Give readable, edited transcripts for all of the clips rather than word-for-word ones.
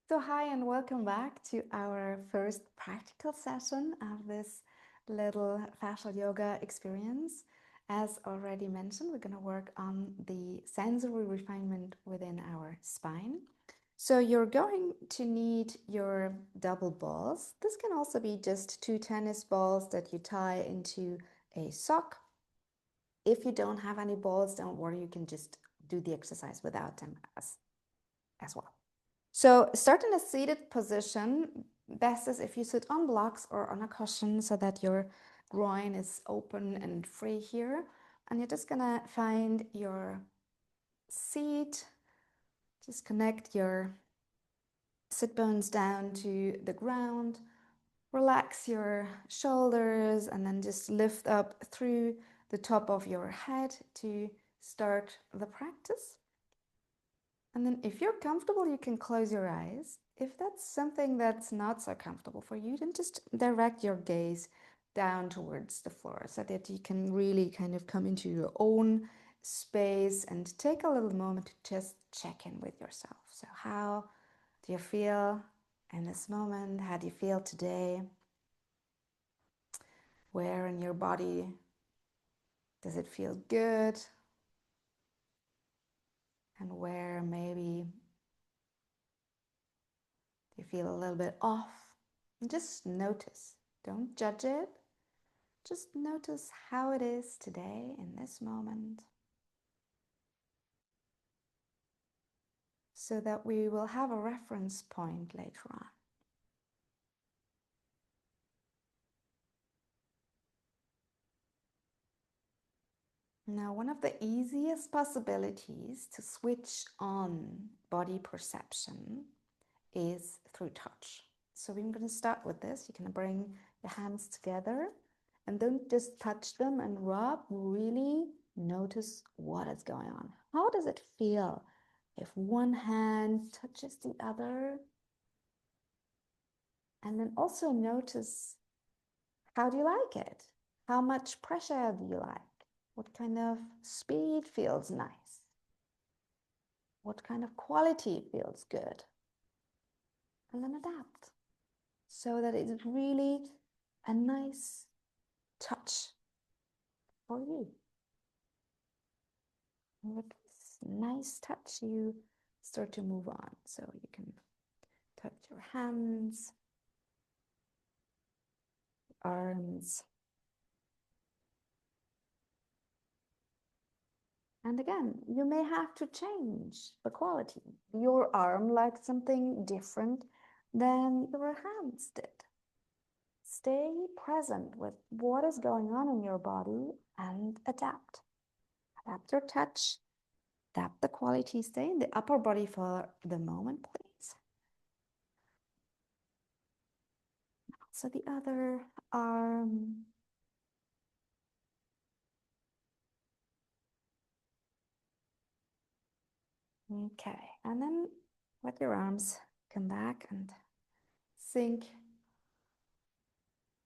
So hi and welcome back to our first practical session of this little fascial yoga experience. As already mentioned, we're going to work on the sensory refinement within our spine. So you're going to need your double balls. This can also be just two tennis balls that you tie into a sock. If you don't have any balls, don't worry, you can just do the exercise without them as well. So start in a seated position. Best is if you sit on blocks or on a cushion so that your groin is open and free here. And you're just gonna find your seat. Just connect your sit bones down to the ground. Relax your shoulders and then just lift up through the top of your head to start the practice. And then if you're comfortable, you can close your eyes. If that's something that's not so comfortable for you, then just direct your gaze down towards the floor so that you can really kind of come into your own space and take a little moment to just check in with yourself. So how do you feel in this moment? How do you feel today? Where in your body does it feel good? And where maybe you feel a little bit off? And just notice. Don't judge it. Just notice how it is today in this moment so that we will have a reference point later on. Now, one of the easiest possibilities to switch on body perception is through touch. So we're going to start with this. You're going to bring your hands together and don't just touch them and rub. Really notice what is going on. How does it feel if one hand touches the other? And then also notice, how do you like it? How much pressure do you like? What kind of speed feels nice? What kind of quality feels good? And then adapt so that it's really a nice touch for you. And with this nice touch, you start to move on. So you can touch your hands, arms. And again, you may have to change the quality. Your arm likes something different than your hands did. Stay present with what is going on in your body and adapt. Adapt your touch, adapt the quality. Stay in the upper body for the moment, please. So the other arm. Okay, and then let your arms come back and sink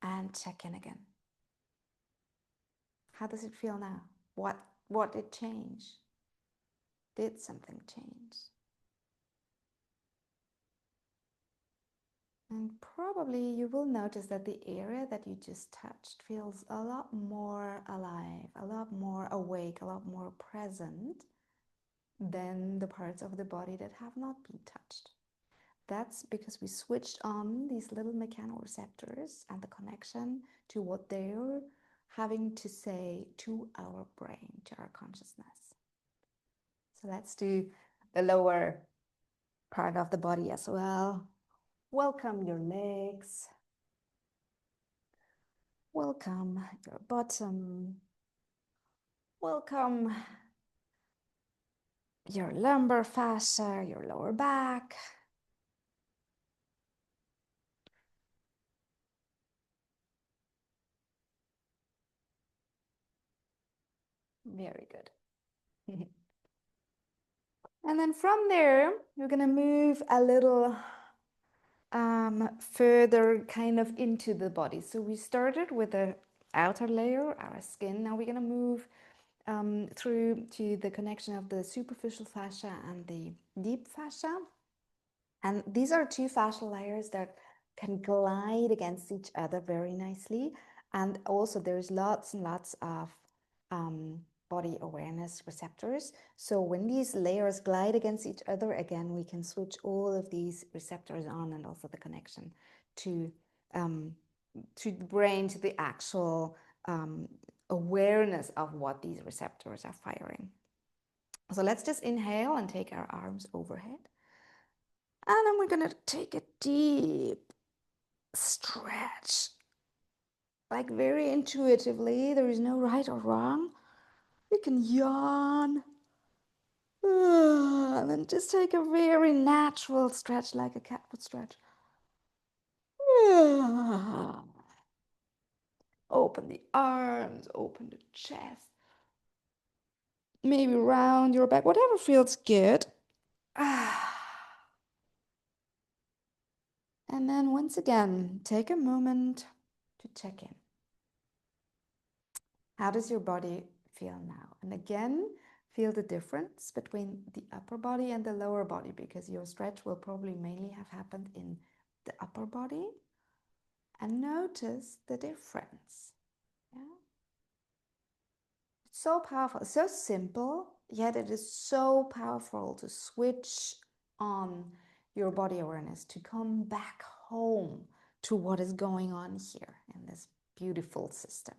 and check in again. How does it feel now? What did change? Did something change? And probably you will notice that the area that you just touched feels a lot more alive, a lot more awake, a lot more present than the parts of the body that have not been touched. That's because we switched on these little mechanoreceptors and the connection to what they're having to say to our brain, to our consciousness. So let's do the lower part of the body as well. Welcome your legs. Welcome your bottom. Welcome your lumbar fascia, your lower back. Very good. And then from there, you're going to move a little further kind of into the body. So we started with the outer layer, our skin. Now we're going to move through to the connection of the superficial fascia and the deep fascia. And these are two fascial layers that can glide against each other very nicely. And also there's lots and lots of body awareness receptors. So when these layers glide against each other, again, we can switch all of these receptors on, and also the connection to the brain, to the actual awareness of what these receptors are firing. So let's just inhale and take our arms overhead. And then we're going to take a deep stretch, like very intuitively. There is no right or wrong. You can yawn. And then just take a very natural stretch, like a cat would stretch. Open the arms, open the chest. Maybe round your back, whatever feels good. And then once again, take a moment to check in. How does your body feel now? And again, feel the difference between the upper body and the lower body, because your stretch will probably mainly have happened in the upper body. And notice the difference. Yeah? It's so powerful, so simple, yet it is so powerful to switch on your body awareness, to come back home to what is going on here in this beautiful system.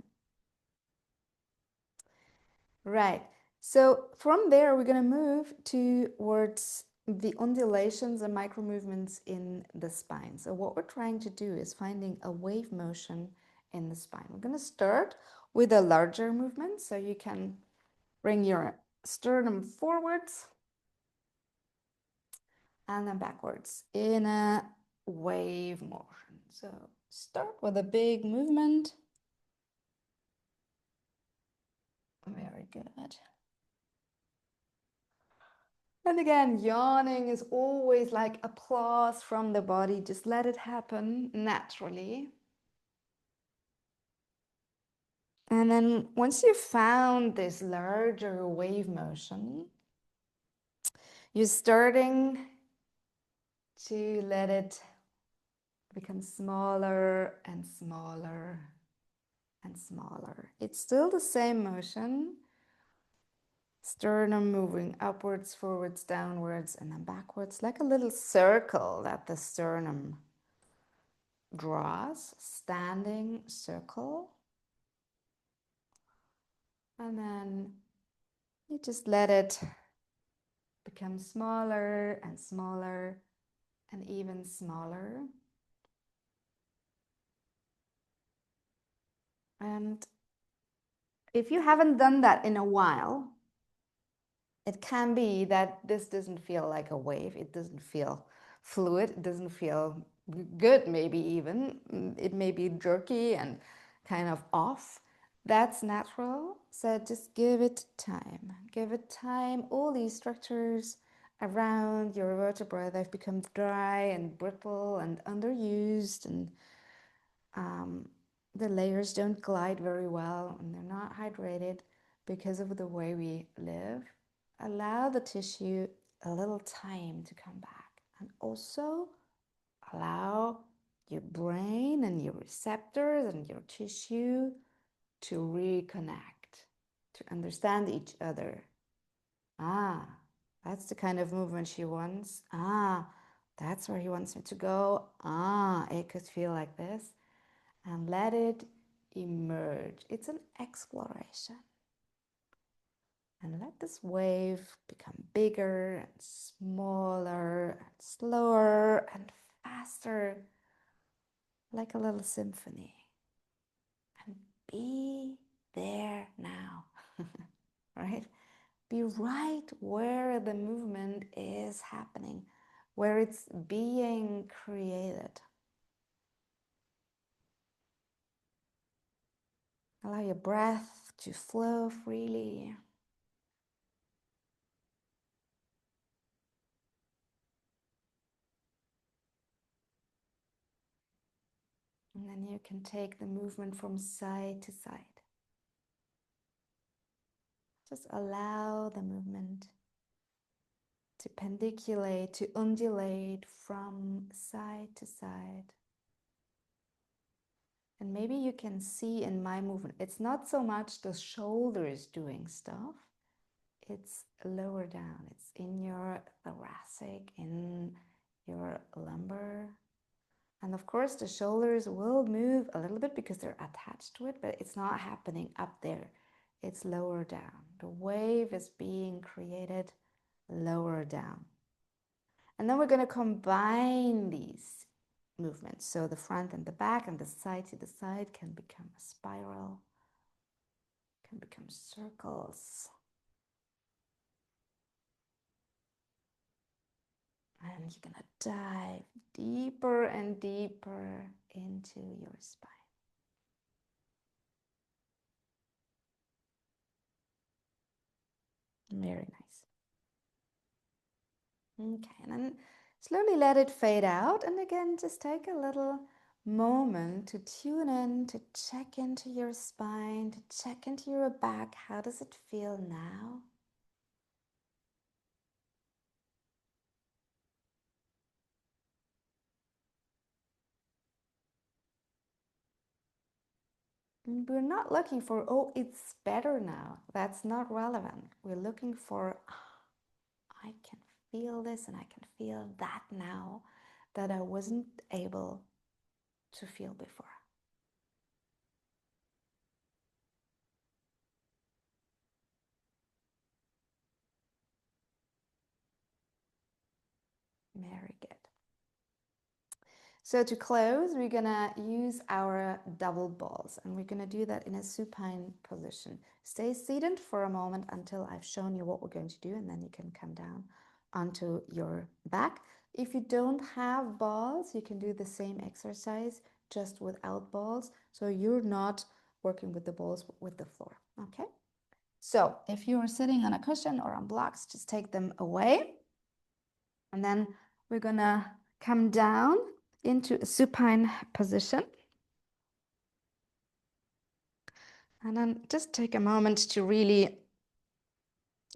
Right. So from there, we're going to move towards the undulations and micro movements in the spine. So what we're trying to do is finding a wave motion in the spine. We're going to start with a larger movement. So you can bring your sternum forwards and then backwards in a wave motion. So start with a big movement. Very good. And again, yawning is always like applause from the body. Just let it happen naturally. And then once you've found this larger wave motion, you're starting to let it become smaller and smaller and smaller. It's still the same motion. Sternum moving upwards, forwards, downwards, and then backwards, like a little circle that the sternum draws, standing circle. And then you just let it become smaller and smaller and even smaller. And if you haven't done that in a while, it can be that this doesn't feel like a wave. It doesn't feel fluid. It doesn't feel good, maybe even. It may be jerky and kind of off. That's natural. So just give it time. Give it time. All these structures around your vertebrae, they've become dry and brittle and underused, and the layers don't glide very well, and they're not hydrated because of the way we live. Allow the tissue a little time to come back, and also allow your brain and your receptors and your tissue to reconnect, to understand each other. Ah, that's the kind of movement she wants. Ah, that's where he wants me to go. Ah, it could feel like this. And let it emerge. It's an exploration. And let this wave become bigger and smaller and slower and faster, like a little symphony. And be there now, right? Be right where the movement is happening, where it's being created. Allow your breath to flow freely. And then you can take the movement from side to side. Just allow the movement to pendiculate, to undulate from side to side. And maybe you can see in my movement, it's not so much the shoulders doing stuff, it's lower down. It's in your thoracic, in your lumbar. And of course, the shoulders will move a little bit because they're attached to it, but it's not happening up there. It's lower down. The wave is being created lower down. And then we're going to combine these movements. So the front and the back and the side to the side can become a spiral, can become circles. And you're going to dive deeper and deeper into your spine. Very nice. Okay, and then slowly let it fade out. And again, just take a little moment to tune in, to check into your spine, to check into your back. How does it feel now? And we're not looking for, oh, it's better now. That's not relevant. We're looking for, I can feel this and I can feel that now that I wasn't able to feel before. Very good. So to close, we're gonna use our double balls and we're gonna do that in a supine position. Stay seated for a moment until I've shown you what we're going to do, and then you can come down onto your back. If you don't have balls, you can do the same exercise just without balls. So you're not working with the balls, but with the floor, okay? So if you're sitting on a cushion or on blocks, just take them away. And then we're gonna come down into a supine position. And then just take a moment to really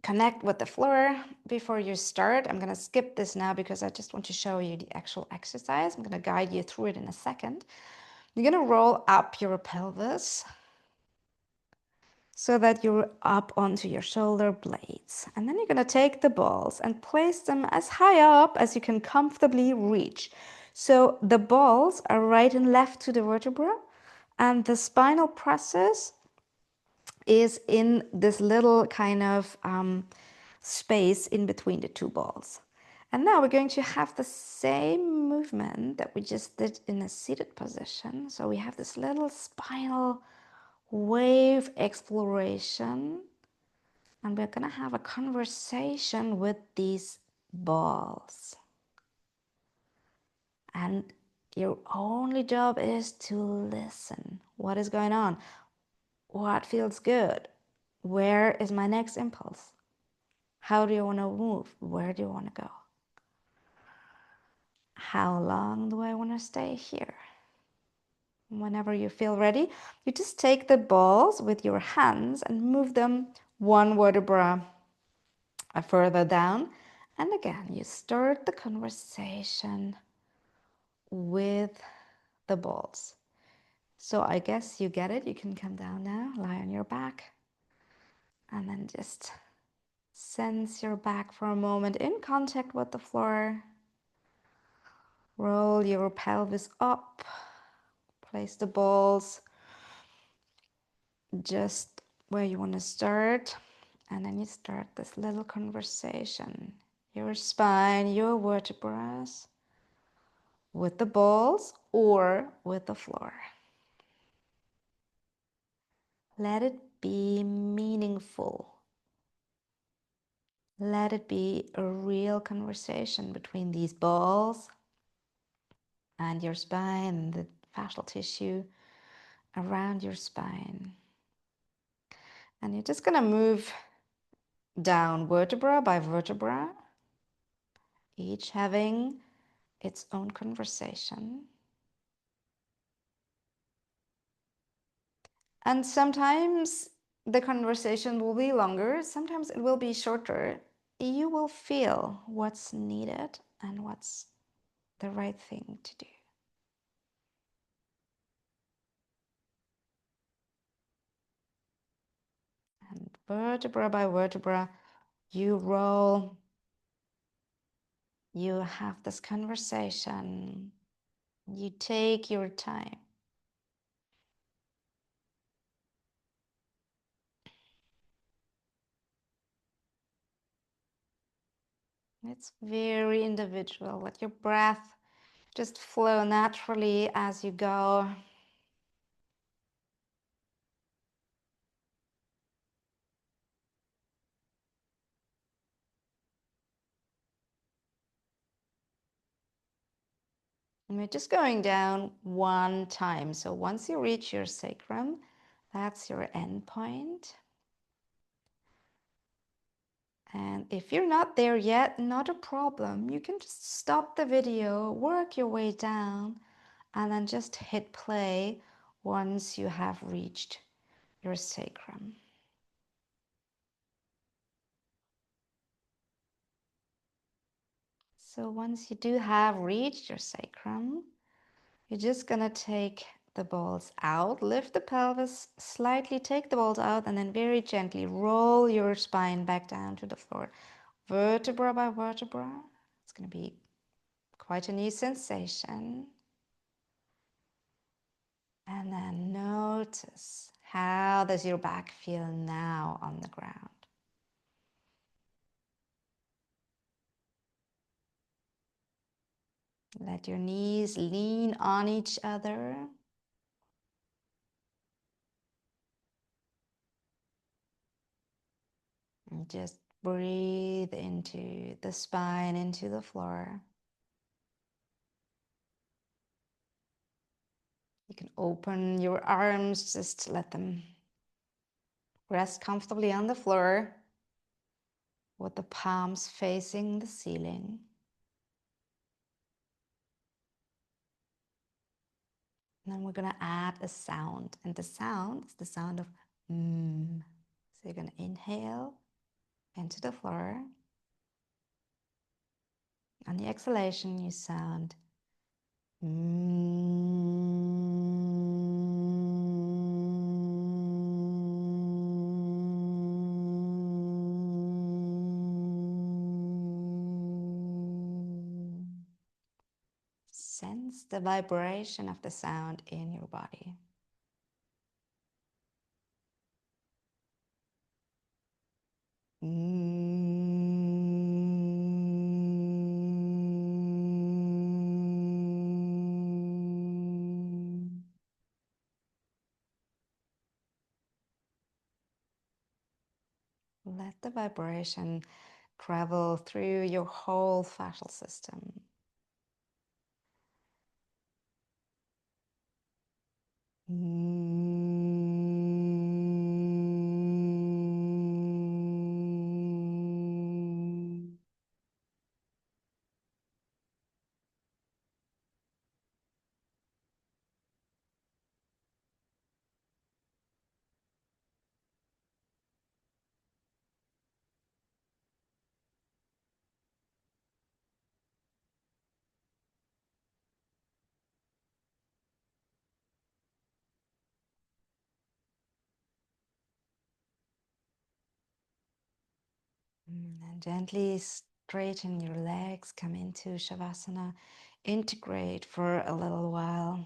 connect with the floor before you start. I'm going to skip this now because I just want to show you the actual exercise. I'm going to guide you through it in a second. You're going to roll up your pelvis so that you're up onto your shoulder blades. And then you're going to take the balls and place them as high up as you can comfortably reach. So the balls are right and left to the vertebra, and the spinal process is in this little kind of space in between the two balls. And now we're going to have the same movement that we just did in a seated position. So we have this little spinal wave exploration. And we're going to have a conversation with these balls. And your only job is to listen. What is going on? What feels good? Where is my next impulse? How do you want to move? Where do you want to go? How long do I want to stay here? Whenever you feel ready, you just take the balls with your hands and move them one vertebra further down. And again, you start the conversation with the balls. So I guess you get it. You can come down now, lie on your back, and then just sense your back for a moment in contact with the floor. Roll your pelvis up. Place the balls just where you want to start. And then you start this little conversation. Your spine, your vertebrae, with the balls or with the floor. Let it be meaningful. Let it be a real conversation between these balls and your spine and the fascial tissue around your spine. And you're just going to move down vertebra by vertebra, each having its own conversation. And sometimes the conversation will be longer, sometimes it will be shorter. you will feel what's needed and what's the right thing to do. And vertebra by vertebra, you roll, you have this conversation, you take your time. It's very individual. Let your breath just flow naturally as you go. And we're just going down one time. So once you reach your sacrum, that's your end point. And if you're not there yet, not a problem. You can just stop the video, work your way down, and then just hit play once you have reached your sacrum. So once you do have reached your sacrum, you're just gonna take the balls out, lift the pelvis slightly, take the balls out, and then very gently roll your spine back down to the floor, vertebra by vertebra. It's gonna be quite a new sensation. And then notice, how does your back feel now on the ground? Let your knees lean on each other. And just breathe into the spine, into the floor. You can open your arms, just let them rest comfortably on the floor with the palms facing the ceiling. And then we're going to add a sound, and the sound is the sound of mm. So you're going to inhale into the floor. On the exhalation, you sound sense the vibration of the sound in your body. Let the vibration travel through your whole fascial system. And gently straighten your legs, come into Shavasana, integrate for a little while.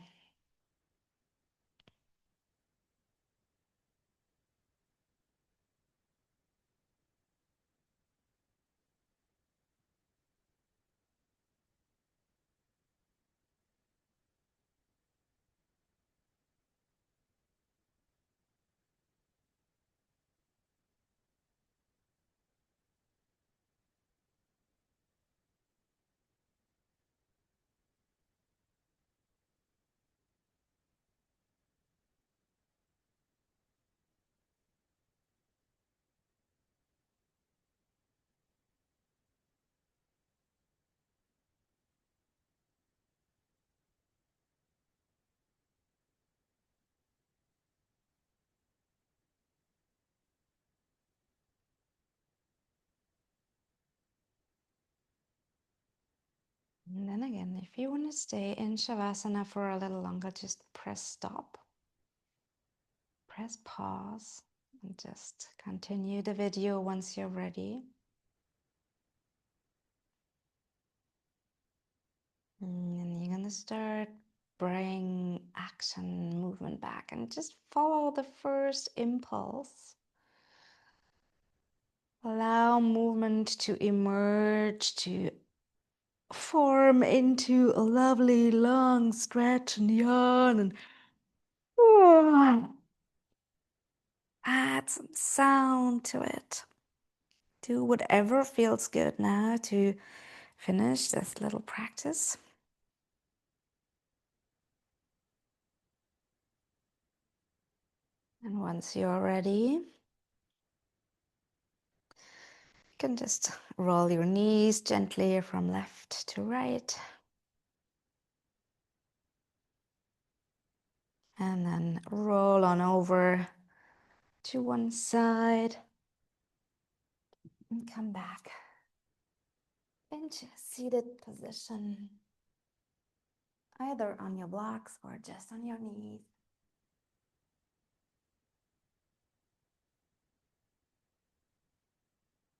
And then again, if you want to stay in Shavasana for a little longer, just press stop, press pause, and just continue the video once you're ready. And you're going to start bring action, movement back, and just follow the first impulse. Allow movement to emerge, to form into a lovely long stretch and yawn, and add some sound to it. Do whatever feels good now to finish this little practice. And once you're ready, you can just roll your knees gently from left to right. And then roll on over to one side and come back into a seated position, either on your blocks or just on your knees.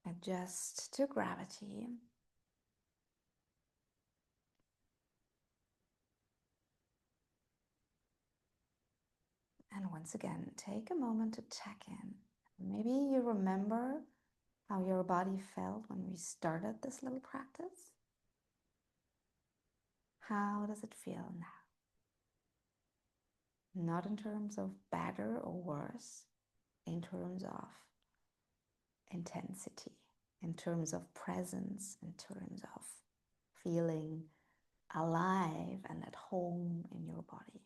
Adjust to gravity. And once again, take a moment to check in. Maybe you remember how your body felt when we started this little practice. How does it feel now? Not in terms of better or worse, in terms of intensity, in terms of presence, in terms of feeling alive and at home in your body.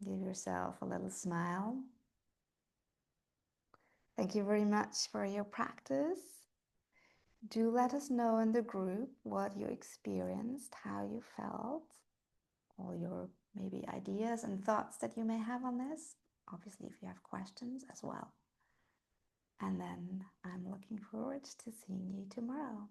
Give yourself a little smile. Thank you very much for your practice. Do let us know in the group what you experienced, how you felt, all your maybe ideas and thoughts that you may have on this. Obviously, if you have questions as well. And then I'm looking forward to seeing you tomorrow.